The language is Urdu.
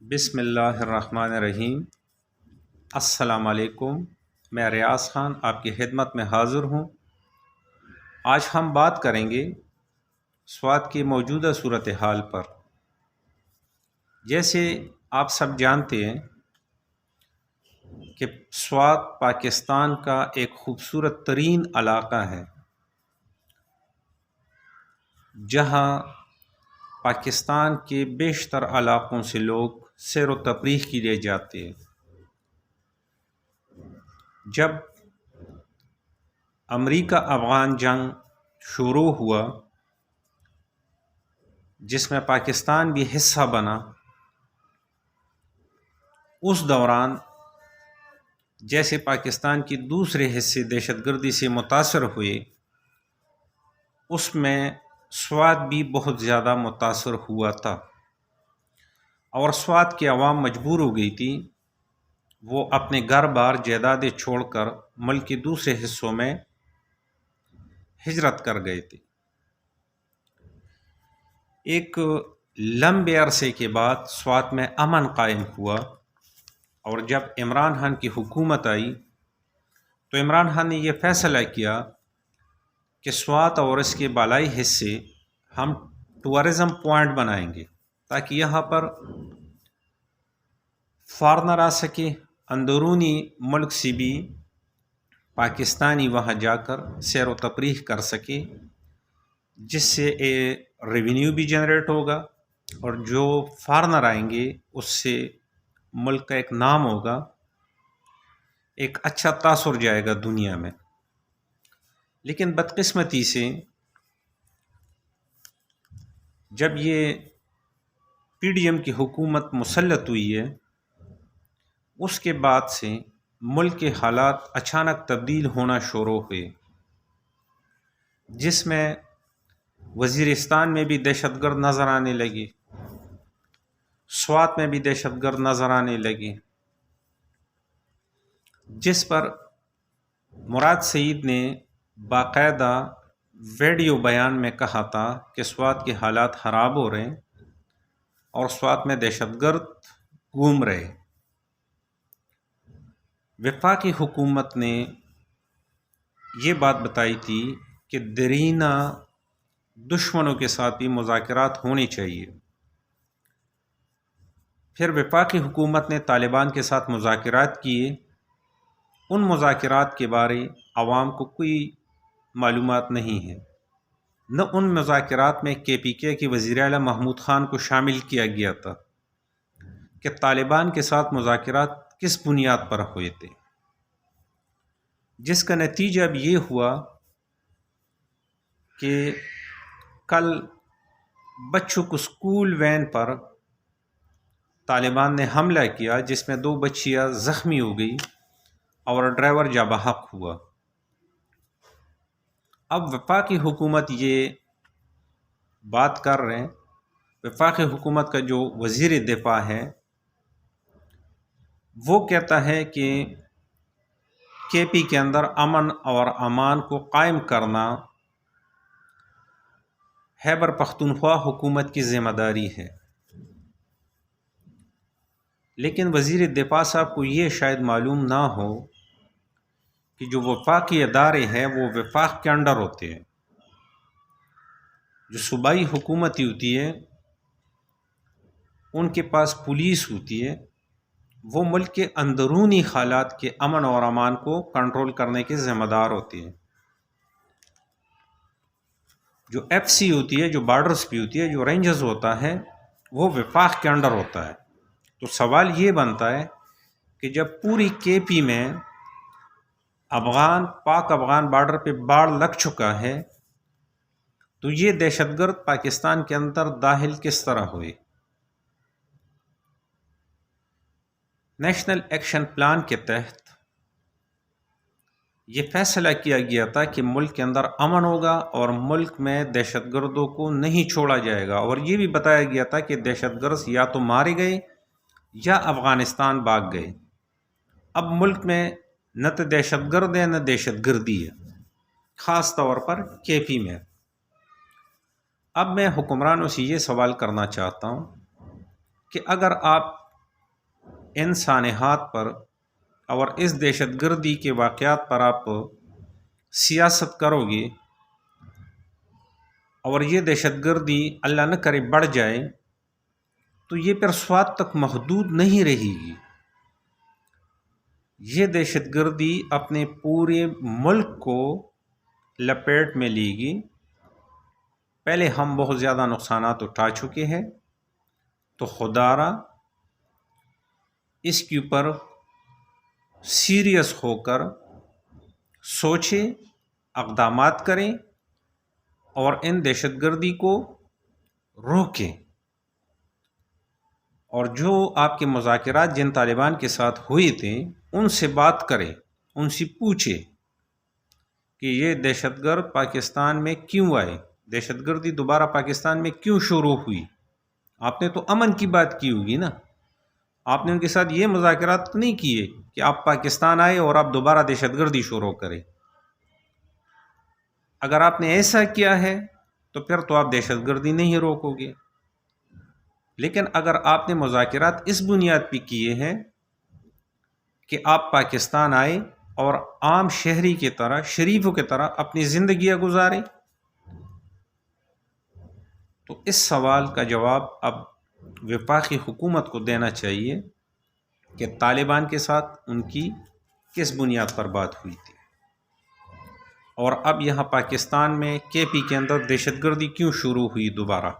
بسم اللہ الرحمن الرحیم۔ السلام علیکم۔ میں ریاض خان آپ کی خدمت میں حاضر ہوں۔ آج ہم بات کریں گے سوات کی موجودہ صورتحال پر۔ جیسے آپ سب جانتے ہیں کہ سوات پاکستان کا ایک خوبصورت ترین علاقہ ہے، جہاں پاکستان کے بیشتر علاقوں سے لوگ سیر و تفریح کے لیے جاتے ہیں۔ جب امریکہ افغان جنگ شروع ہوا، جس میں پاکستان بھی حصہ بنا، اس دوران جیسے پاکستان کے دوسرے حصے دہشت گردی سے متاثر ہوئے، اس میں سوات بھی بہت زیادہ متاثر ہوا تھا، اور سوات کی عوام مجبور ہو گئی تھی، وہ اپنے گھر بار جائیدادیں چھوڑ کر ملک کے دوسرے حصوں میں ہجرت کر گئے تھے۔ ایک لمبے عرصے کے بعد سوات میں امن قائم ہوا، اور جب عمران خان کی حکومت آئی تو عمران خان نے یہ فیصلہ کیا کہ سوات اور اس کے بالائی حصے ہم ٹورزم پوائنٹ بنائیں گے، تاکہ یہاں پر فارنر آ سکے، اندرونی ملک سے بھی پاکستانی وہاں جا کر سیر و تفریح کر سکے، جس سے ریونیو بھی جنریٹ ہوگا، اور جو فارنر آئیں گے اس سے ملک کا ایک نام ہوگا، ایک اچھا تاثر جائے گا دنیا میں۔ لیکن بدقسمتی سے جب یہ پی ڈی ایم کی حکومت مسلط ہوئی ہے، اس کے بعد سے ملک کے حالات اچانک تبدیل ہونا شروع ہوئے، جس میں وزیرستان میں بھی دہشت گرد نظر آنے لگے، سوات میں بھی دہشت گرد نظر آنے لگے، جس پر مراد سعید نے باقاعدہ ویڈیو بیان میں کہا تھا کہ سوات کے حالات خراب ہو رہے ہیں اور سوات میں دہشت گرد گھوم رہے۔ وفاقی حکومت نے یہ بات بتائی تھی کہ دیرینہ دشمنوں کے ساتھ بھی مذاکرات ہونے چاہیے۔ پھر وفاقی حکومت نے طالبان کے ساتھ مذاکرات کیے۔ ان مذاکرات کے بارے عوام کو کوئی معلومات نہیں ہے، نہ ان مذاکرات میں کے پی کے وزیر اعلیٰ محمود خان کو شامل کیا گیا تھا کہ طالبان کے ساتھ مذاکرات کس بنیاد پر ہوئے تھے، جس کا نتیجہ اب یہ ہوا کہ کل بچوں کو اسکول وین پر طالبان نے حملہ کیا، جس میں 2 بچیاں زخمی ہو گئی اور ڈرائیور جاں بحق ہوا۔ اب وفاقی حکومت یہ بات کر رہے ہیں، وفاقی حکومت کا جو وزیر دفاع ہے وہ کہتا ہے کہ کے پی کے اندر امن اور امان کو قائم کرنا خیبر پختونخوا حکومت کی ذمہ داری ہے۔ لیکن وزیر دفاع صاحب کو یہ شاید معلوم نہ ہو کہ جو وفاقی ادارے ہیں وہ وفاق کے انڈر ہوتے ہیں، جو صوبائی حکومتی ہوتی ہے ان کے پاس پولیس ہوتی ہے، وہ ملک کے اندرونی حالات کے امن اور امان کو کنٹرول کرنے کے ذمہ دار ہوتے ہیں۔ جو ایف سی ہوتی ہے، جو بارڈرز پہ ہوتی ہے، جو رینجز ہوتا ہے، وہ وفاق کے انڈر ہوتا ہے۔ تو سوال یہ بنتا ہے کہ جب پوری کے پی میں پاک افغان بارڈر پہ باڑ لگ چکا ہے، تو یہ دہشت گرد پاکستان کے اندر داخل کس طرح ہوئے؟ نیشنل ایکشن پلان کے تحت یہ فیصلہ کیا گیا تھا کہ ملک کے اندر امن ہوگا اور ملک میں دہشت گردوں کو نہیں چھوڑا جائے گا، اور یہ بھی بتایا گیا تھا کہ دہشت گرد یا تو مارے گئے یا افغانستان بھاگ گئے۔ اب ملک میں نہ تو دہشت گرد ہے نہ دہشت گردی ہے، خاص طور پر کے پی میں۔ اب میں حکمرانوں سے یہ سوال کرنا چاہتا ہوں کہ اگر آپ ان سانحات پر اور اس دہشت گردی کے واقعات پر آپ سیاست کرو گے اور یہ دہشت گردی اللہ نہ کرے بڑھ جائے تو یہ پھر سوات تک محدود نہیں رہے گی. یہ دہشت گردی اپنے پورے ملک کو لپیٹ میں لے گی. پہلے ہم بہت زیادہ نقصانات اٹھا چکے ہیں، تو خدا را اس کے اوپر سیریس ہو کر سوچیں، اقدامات کریں اور ان دہشت گردی کو روکیں. اور جو آپ کے مذاکرات جن طالبان کے ساتھ ہوئے تھے ان سے بات کریں، ان سے پوچھیں کہ یہ دہشت گرد پاکستان میں کیوں آئے، دہشت گردی دوبارہ پاکستان میں کیوں شروع ہوئی. آپ نے تو امن کی بات کی ہوگی نا، آپ نے ان کے ساتھ یہ مذاکرات نہیں کیے کہ آپ پاکستان آئے اور آپ دوبارہ دہشت گردی شروع کریں. اگر آپ نے ایسا کیا ہے تو پھر تو آپ دہشت گردی نہیں روکو گے. لیکن اگر آپ نے مذاکرات اس بنیاد پہ کیے ہیں کہ آپ پاکستان آئے اور عام شہری کی طرح، شریفوں کی طرح اپنی زندگیاں گزاریں، تو اس سوال کا جواب اب وفاقی حکومت کو دینا چاہیے کہ طالبان کے ساتھ ان کی کس بنیاد پر بات ہوئی تھی، اور اب یہاں پاکستان میں کے پی کے اندر دہشت گردی کیوں شروع ہوئی دوبارہ.